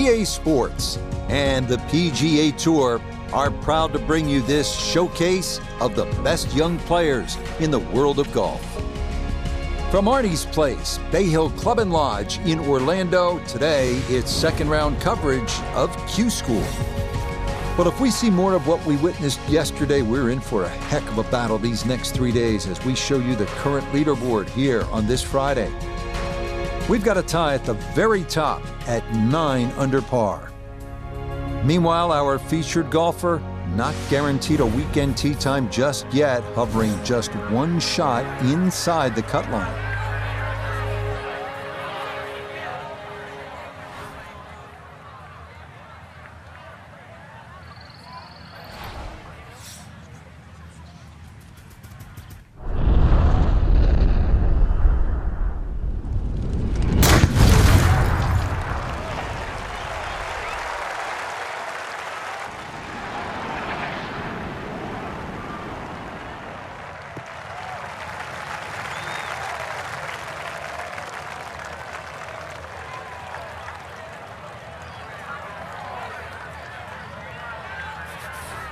EA Sports and the PGA Tour are proud to bring you this showcase of the best young players in the world of golf. From Arnie's Place, Bay Hill Club and Lodge in Orlando, today it's second round coverage of Q School. But if we see more of what we witnessed yesterday, we're in for a heck of a battle these next 3 days as we show you the current leaderboard here on this Friday. We've got a tie at the very top at 9 under par. Meanwhile, our featured golfer, not guaranteed a weekend tee time just yet, hovering just one shot inside the cut line.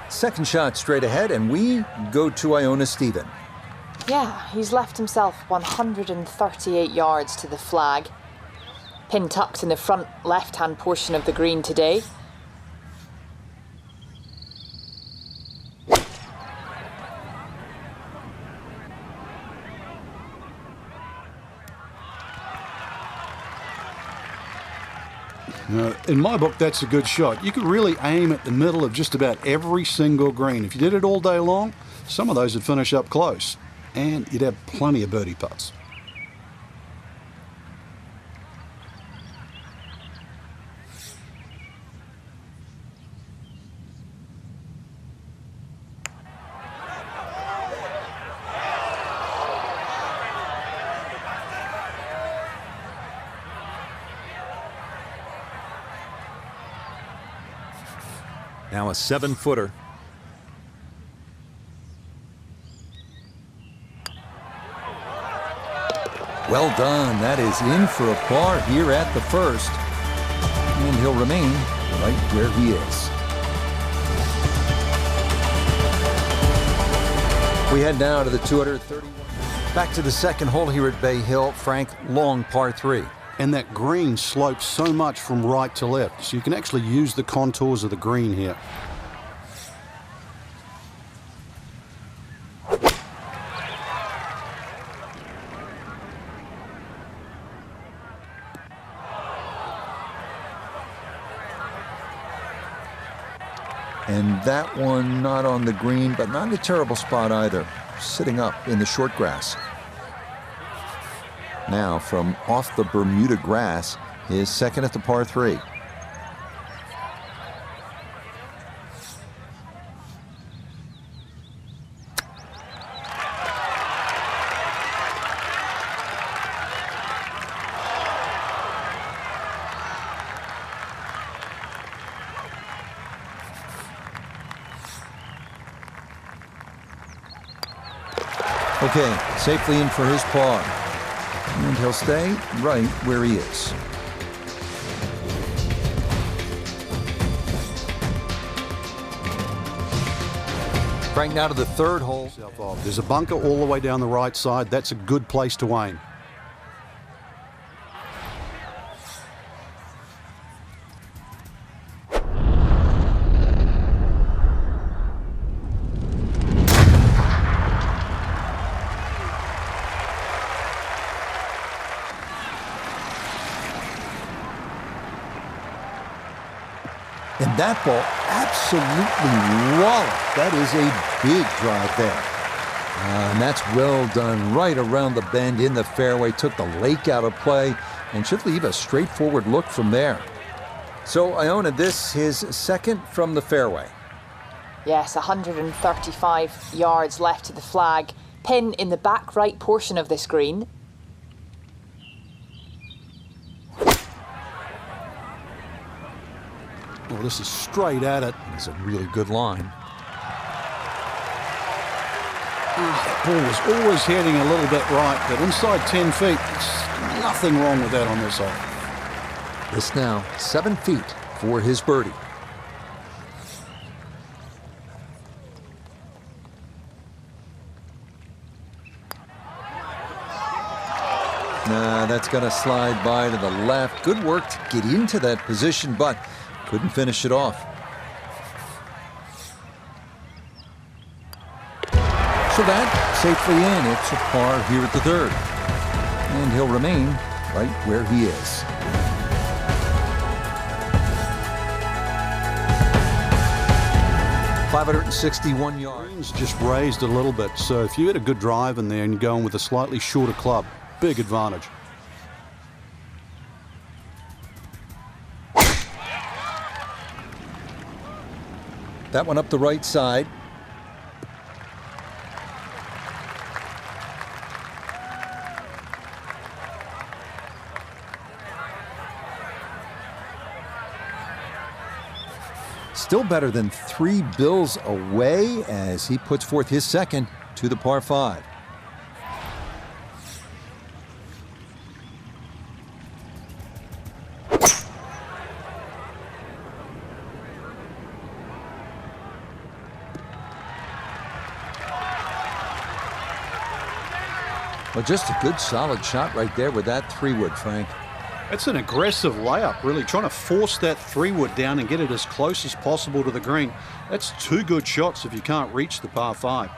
Second shot straight ahead, and we go to Iona Stephen. Yeah, he's left himself 138 yards to the flag. Pin tucked in the front left-hand portion of the green today. In my book, that's a good shot. You could really aim at the middle of just about every single green. If you did it all day long, some of those would finish up close, and you'd have plenty of birdie putts. Now a 7-footer. Well done. That is in for a par here at the first. And he'll remain right where he is. We head now to the 231. Back to the second hole here at Bay Hill. Frank, long par 3. And that green slopes so much from right to left, so you can actually use the contours of the green here. And that one not on the green, but not in a terrible spot either. Sitting up in the short grass. Now from off the Bermuda grass, his second at the par 3. Okay, safely in for his par. And he'll stay right where he is. Frank, now to the third hole. There's a bunker all the way down the right side. That's a good place to aim. And that ball absolutely walloped. That is a big drive there. And that's well done right around the bend in the fairway. Took the lake out of play and should leave a straightforward look from there. So Iona, this his second from the fairway. Yes, 135 yards left to the flag. Pin in the back right portion of this green. Well, this is straight at it. It's a really good line. That ball was always heading a little bit right, but inside 10 feet, there's nothing wrong with that on this hole. This now, 7 feet for his birdie. Nah, that's going to slide by to the left. Good work to get into that position, but couldn't finish it off. So that safely in. It's a par here at the third. And he'll remain right where he is. .561 yards. Just raised a little bit, so if you had a good drive in there and you're going with a slightly shorter club, big advantage. That one up the right side. Still better than 3 bills away as he puts forth his second to the par 5. Well, just a good solid shot right there with that 3-wood, Frank. It's an aggressive layup, really, trying to force that 3-wood down and get it as close as possible to the green. That's 2 good shots if you can't reach the par 5.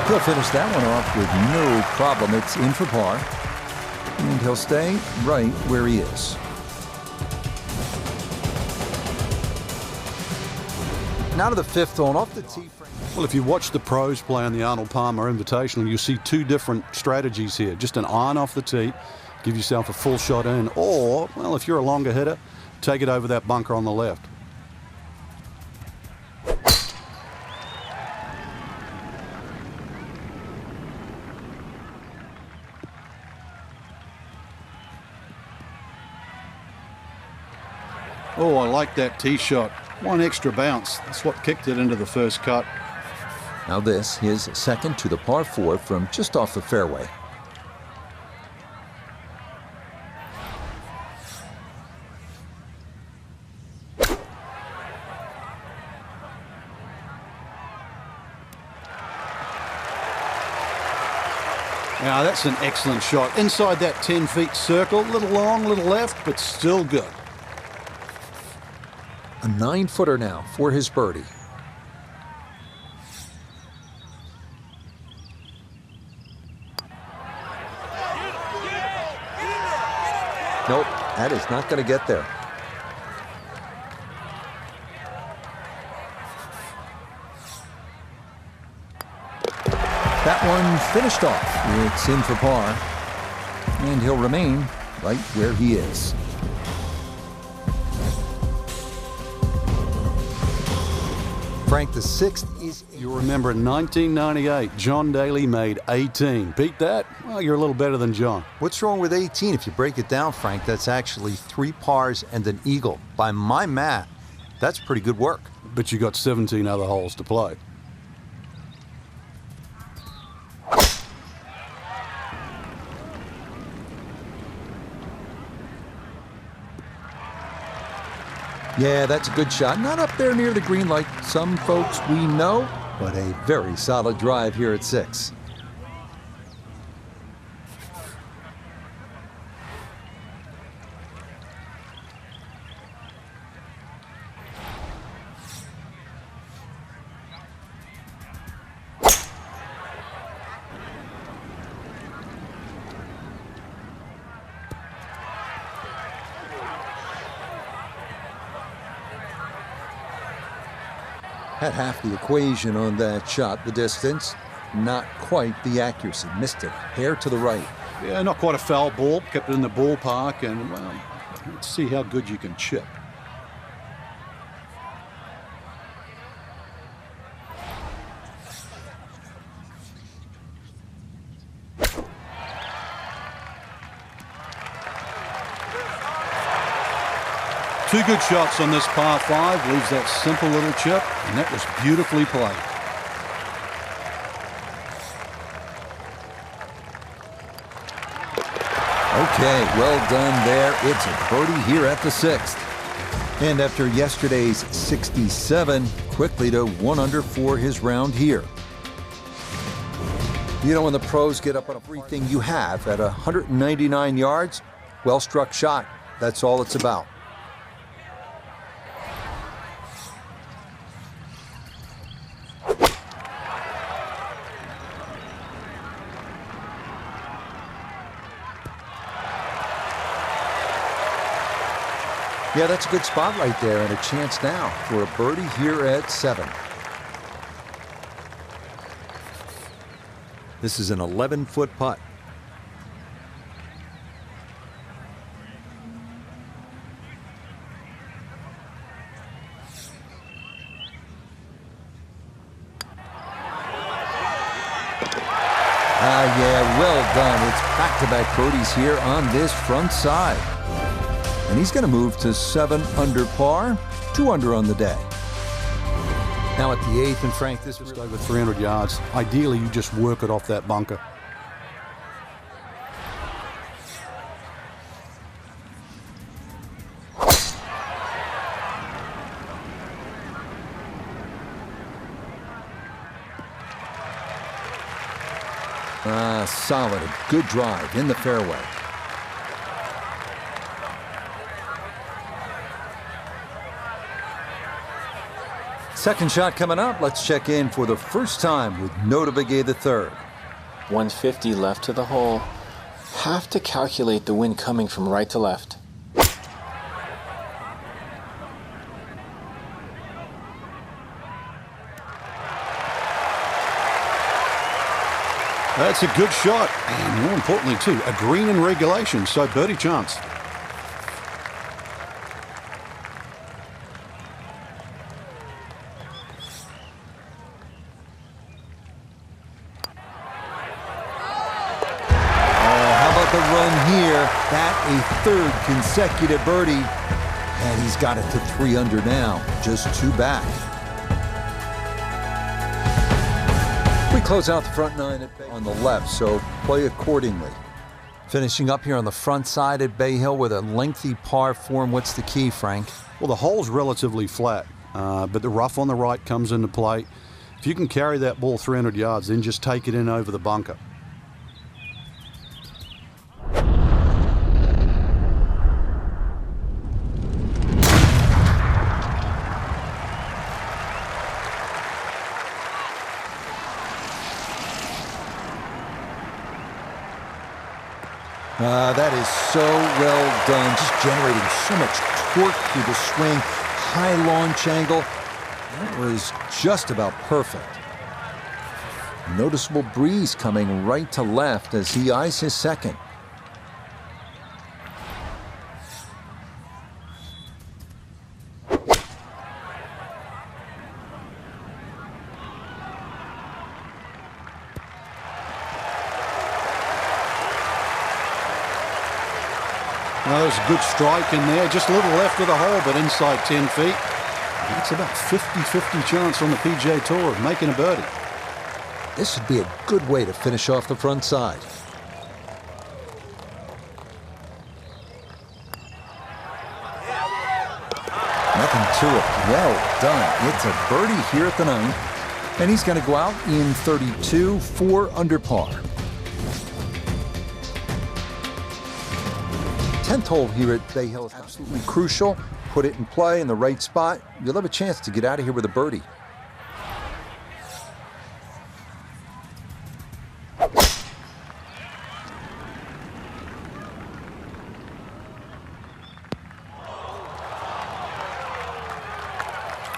He'll finish that one off with no problem. It's in for par. And he'll stay right where he is. Now to the 5th hole, off the tee. Well, if you watch the pros play on the Arnold Palmer Invitational, you'll see 2 different strategies here. Just an iron off the tee, give yourself a full shot in, or, well, if you're a longer hitter, take it over that bunker on the left. Oh, I like that tee shot. 1 extra bounce. That's what kicked it into the first cut. Now this, his second to the par 4 from just off the fairway. Now that's an excellent shot. Inside that 10 feet circle, a little long, a little left, but still good. A 9-footer now for his birdie. Nope, that is not going to get there. That one finished off. It's in for par. And he'll remain right where he is. Frank, the 6th is... You remember in 1998, John Daly made 18. Beat that? Well, you're a little better than John. What's wrong with 18? If you break it down, Frank, that's actually 3 pars and an eagle. By my math, that's pretty good work. But you got 17 other holes to play. Yeah, that's a good shot. Not up there near the green like some folks we know, but a very solid drive here at 6. Had half the equation on that shot, the distance. Not quite the accuracy. Missed it. Hair to the right. Yeah, not quite a foul ball. Kept it in the ballpark, and, well, let's see how good you can chip. Two good shots on this par 5. Leaves that simple little chip, and that was beautifully played. Okay, well done there. It's a birdie here at the 6th. And after yesterday's 67, quickly to 1 under for his round here. You know, when the pros get up on everything you have at 199 yards, well-struck shot. That's all it's about. Yeah, that's a good spot right there, and a chance now for a birdie here at 7. This is an 11-foot putt. Yeah, well done. It's back-to-back birdies here on this front side. And he's going to move to 7 under par, 2 under on the day. Now at the 8th, and Frank, this was Over 300 yards. Ideally, you just work it off that bunker. Solid, a good drive in the fairway. Second shot coming up. Let's check in for the first time with Notavigay III. 150 left to the hole. Have to calculate the wind coming from right to left. That's a good shot, and more importantly, too, a green in regulation, so birdie chance. The run here, that a 3rd consecutive birdie, and he's got it to 3 under now, just 2 back. We close out the front 9 on the left, so play accordingly. Finishing up here on the front side at Bay Hill with a lengthy par 4. What's the key, Frank? Well, the hole's relatively flat, but the rough on the right comes into play. If you can carry that ball 300 yards, then just take it in over the bunker. That is so well done, just generating so much torque through the swing, high launch angle. That was just about perfect. Noticeable breeze coming right to left as he eyes his second. Well, there's a good strike in there, just a little left of the hole, but inside 10 feet. That's about 50-50 chance on the PGA Tour of making a birdie. This would be a good way to finish off the front side. Nothing to it. Well done. It's a birdie here at the 9th, and he's going to go out in 32, 4 under par. 10th hole here at Bay Hill is absolutely crucial. Put it in play in the right spot. You'll have a chance to get out of here with a birdie.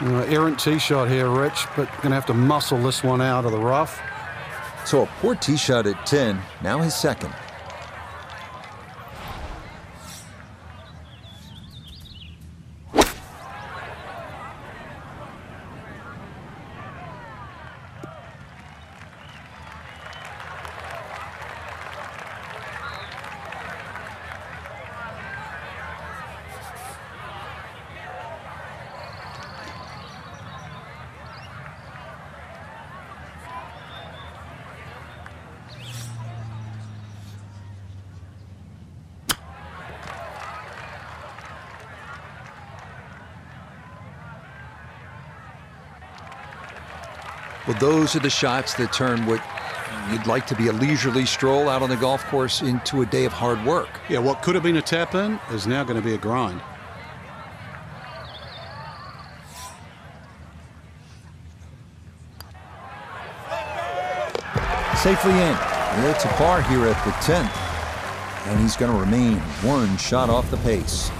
Errant tee shot here, Rich, but going to have to muscle this one out of the rough. So a poor tee shot at 10, now his second. Well, those are the shots that turn what you'd like to be a leisurely stroll out on the golf course into a day of hard work. Yeah, what could have been a tap-in is now going to be a grind. Safely in. It's a par here at the 10th. And he's going to remain one shot off the pace.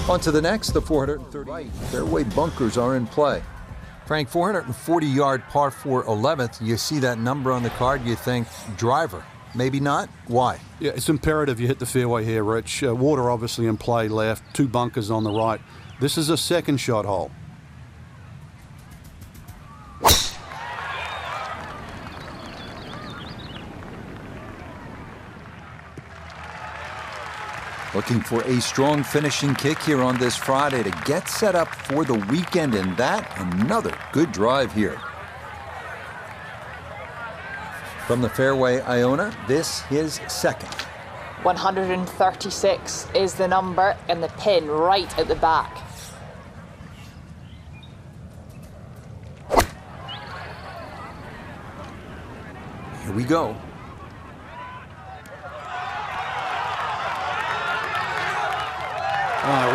On to the next, the 430. Fairway bunkers are in play. Frank, 440-yard par 4 11th. You see that number on the card, you think driver. Maybe not. Why? Yeah, it's imperative you hit the fairway here, Rich. Water obviously in play left, 2 bunkers on the right. This is a second shot hole. Looking for a strong finishing kick here on this Friday to get set up for the weekend, and that another good drive here. From the fairway, Iona, this his second. 136 is the number, and the pin right at the back. Here we go.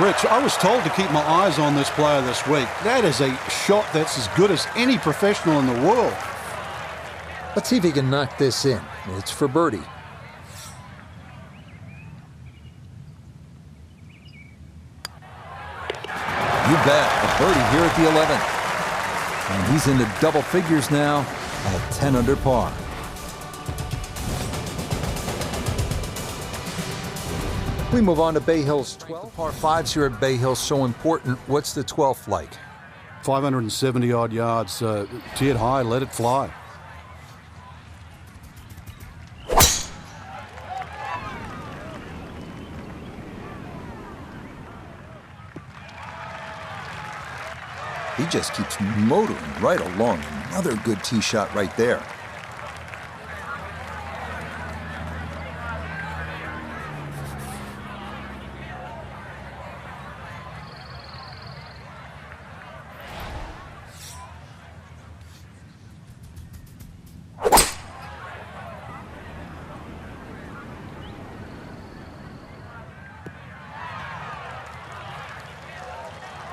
Rich, I was told to keep my eyes on this player this week. That is a shot that's as good as any professional in the world. Let's see if he can knock this in. It's for birdie. You bet, a birdie here at the 11th. And he's into double figures now at 10 under par. We move on to Bay Hill's 12. Par 5s here at Bay Hill so important. What's the 12th like? 570-odd yards. Tee it high, let it fly. He just keeps motoring right along. Another good tee shot right there.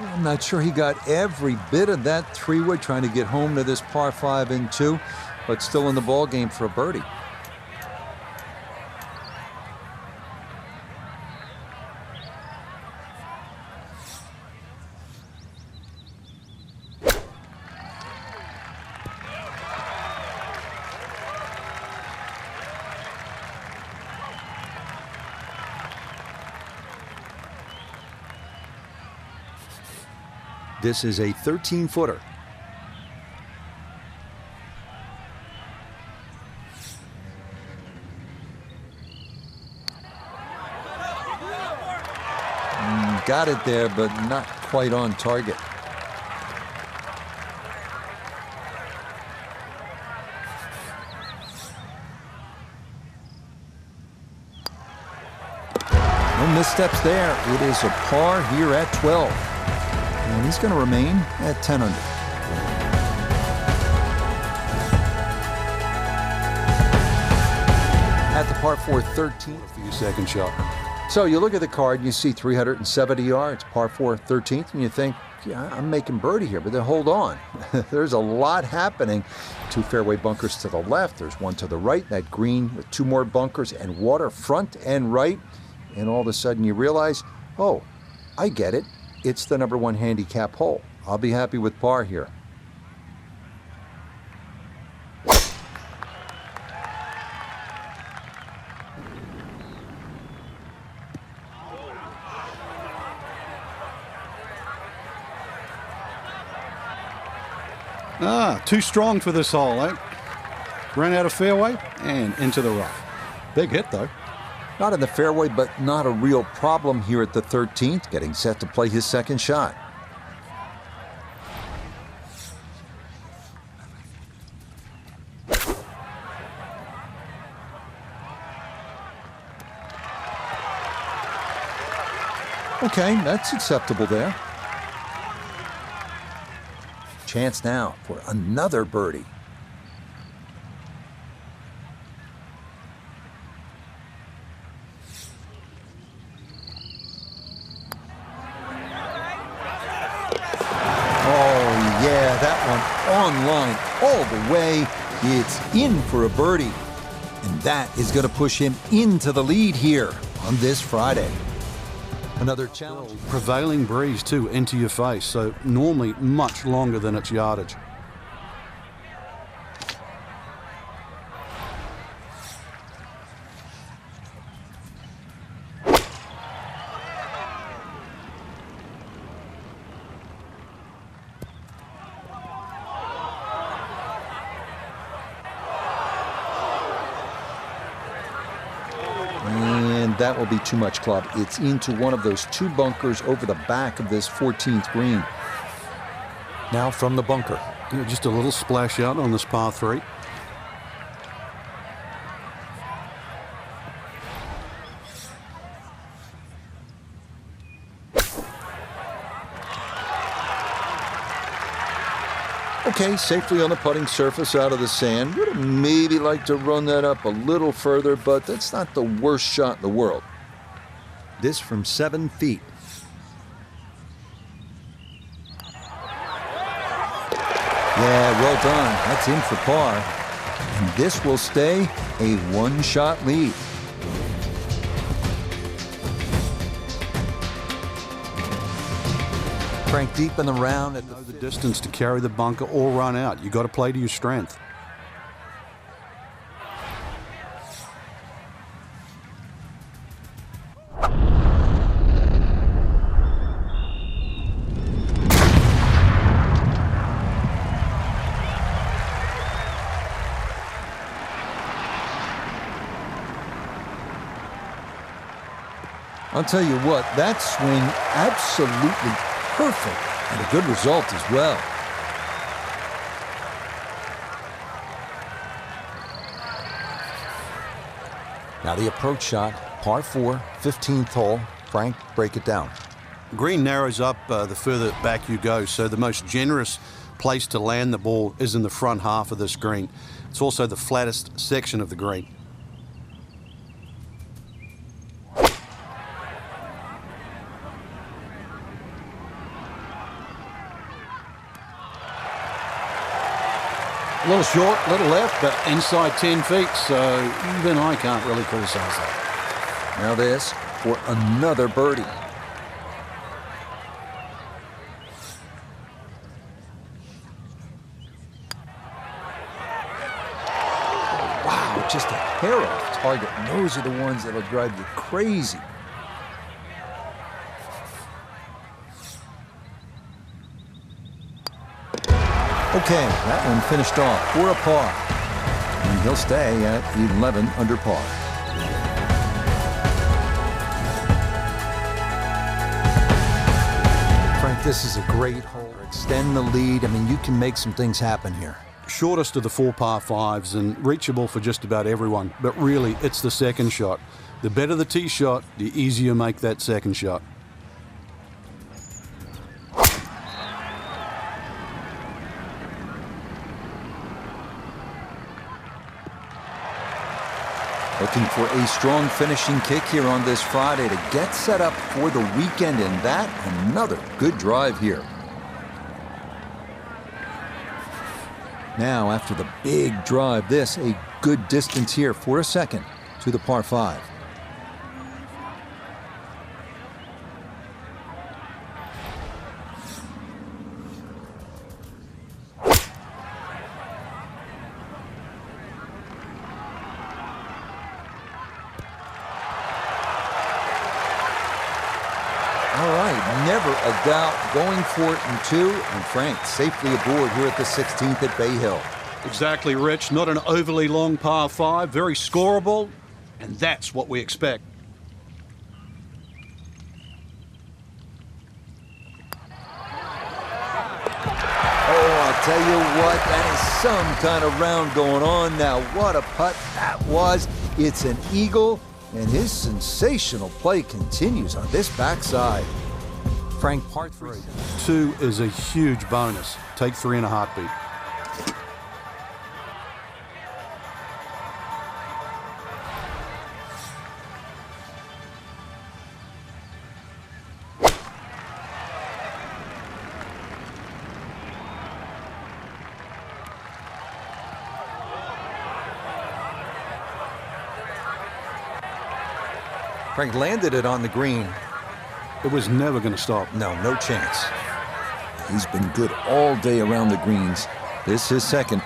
I'm not sure he got every bit of that three-wood trying to get home to this par 5 and 2, but still in the ball game for a birdie. This is a 13-footer. Got it there, but not quite on target. No missteps there. It is a par here at 12. And he's going to remain at 10 under. At the par 4 13. For your second shot. So you look at the card, you see 370 yards, par 4 13th, and you think, yeah, I'm making birdie here. But then hold on. There's a lot happening. 2 fairway bunkers to the left. There's one to the right. That green with 2 more bunkers and water front and right. And all of a sudden you realize Oh, I get it. It's the #1 handicap hole. I'll be happy with par here. Too strong for this hole, eh? Ran out of fairway and into the rough. Big hit, though. Not in the fairway, but not a real problem here at the 13th, getting set to play his second shot. Okay, that's acceptable there. Chance now for another birdie. Oh, yeah, that one on line all the way. It's in for a birdie. And that is going to push him into the lead here on this Friday. Another challenge. Prevailing breeze, too, into your face, so normally much longer than its yardage. That will be too much, club. It's into one of those two bunkers over the back of this 14th green. Now from the bunker. Yeah, just a little splash out on this par 3. Okay, safely on the putting surface out of the sand. Would have maybe liked to run that up a little further, but that's not the worst shot in the world. This from 7 feet. Yeah, well done. That's in for par. And this will stay a one-shot lead. Frank deep in the round at the distance to carry the bunker or run out. You got to play to your strength. I'll tell you what, that swing absolutely perfect, and a good result as well. Now the approach shot, par 4, 15th hole. Frank, break it down. Green narrows up the further back you go, so the most generous place to land the ball is in the front half of this green. It's also the flattest section of the green. A little short, a little left, but inside 10 feet, so even I can't really criticize that. Now this for another birdie. Wow, just a hair off target. And those are the ones that'll drive you crazy. Okay, that one finished off for a par. And he'll stay at 11 under par. Frank, this is a great hole. Extend the lead. I mean, you can make some things happen here. Shortest of the 4 par 5s and reachable for just about everyone. But really, it's the second shot. The better the tee shot, the easier you make that second shot. Looking for a strong finishing kick here on this Friday to get set up for the weekend, and that another good drive here. Now, after the big drive, this a good distance here for a second to the par 5. doubt, going for it in 2, and Frank safely aboard here at the 16th at Bay Hill. Exactly, Rich. Not an overly long par 5, very scoreable, and that's what we expect. I'll tell you what, that is some kind of round going on now. What a putt that was. It's an eagle, and his sensational play continues on this backside. Frank, par 3. 2 is a huge bonus. Take 3 in a heartbeat. Frank landed it on the green. It was never going to stop. No chance. He's been good all day around the greens. This is second.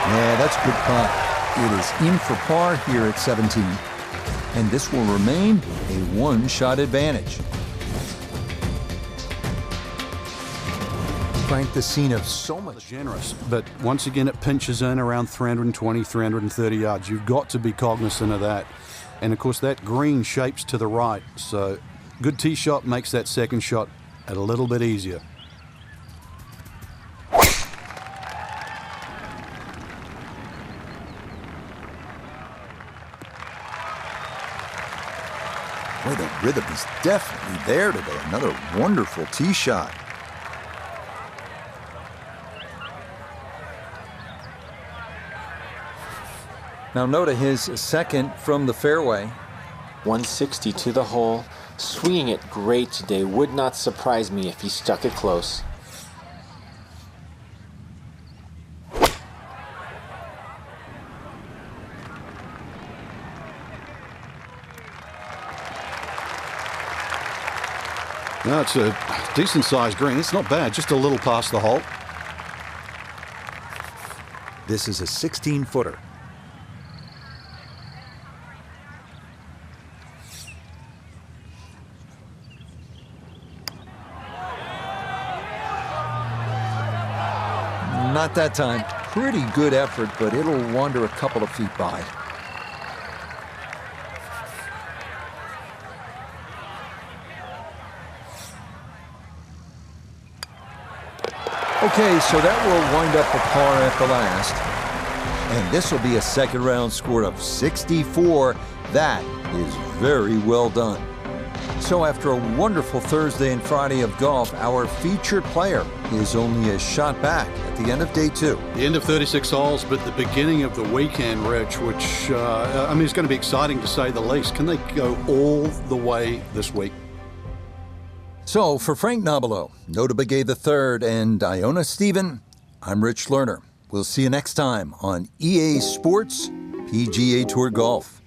Yeah, that's a good putt. It is in for par here at 17. And this will remain a one-shot advantage. Frank, the scene of so much. Generous, but once again it pinches in around 320, 330 yards. You've got to be cognizant of that. And of course that green shapes to the right, so good tee shot makes that second shot a little bit easier. Boy, the rhythm is definitely there today. Another wonderful tee shot. Now note his second from the fairway. 160 to the hole. Swinging it great today. Would not surprise me if he stuck it close. No, it's a decent-sized green. It's not bad, just a little past the hole. This is a 16-footer. Not that time. Pretty good effort, but it'll wander a couple of feet by. Okay, so that will wind up a par at the last. And this will be a second round score of 64. That is very well done. So after a wonderful Thursday and Friday of golf, our featured player is only a shot back at the end of day 2. The end of 36 holes, but the beginning of the weekend, Rich, which, I mean, it's going to be exciting to say the least. Can they go all the way this week? So for Frank Nobilo, Nota Begay III, and Iona Stephen, I'm Rich Lerner. We'll see you next time on EA Sports PGA Tour Golf.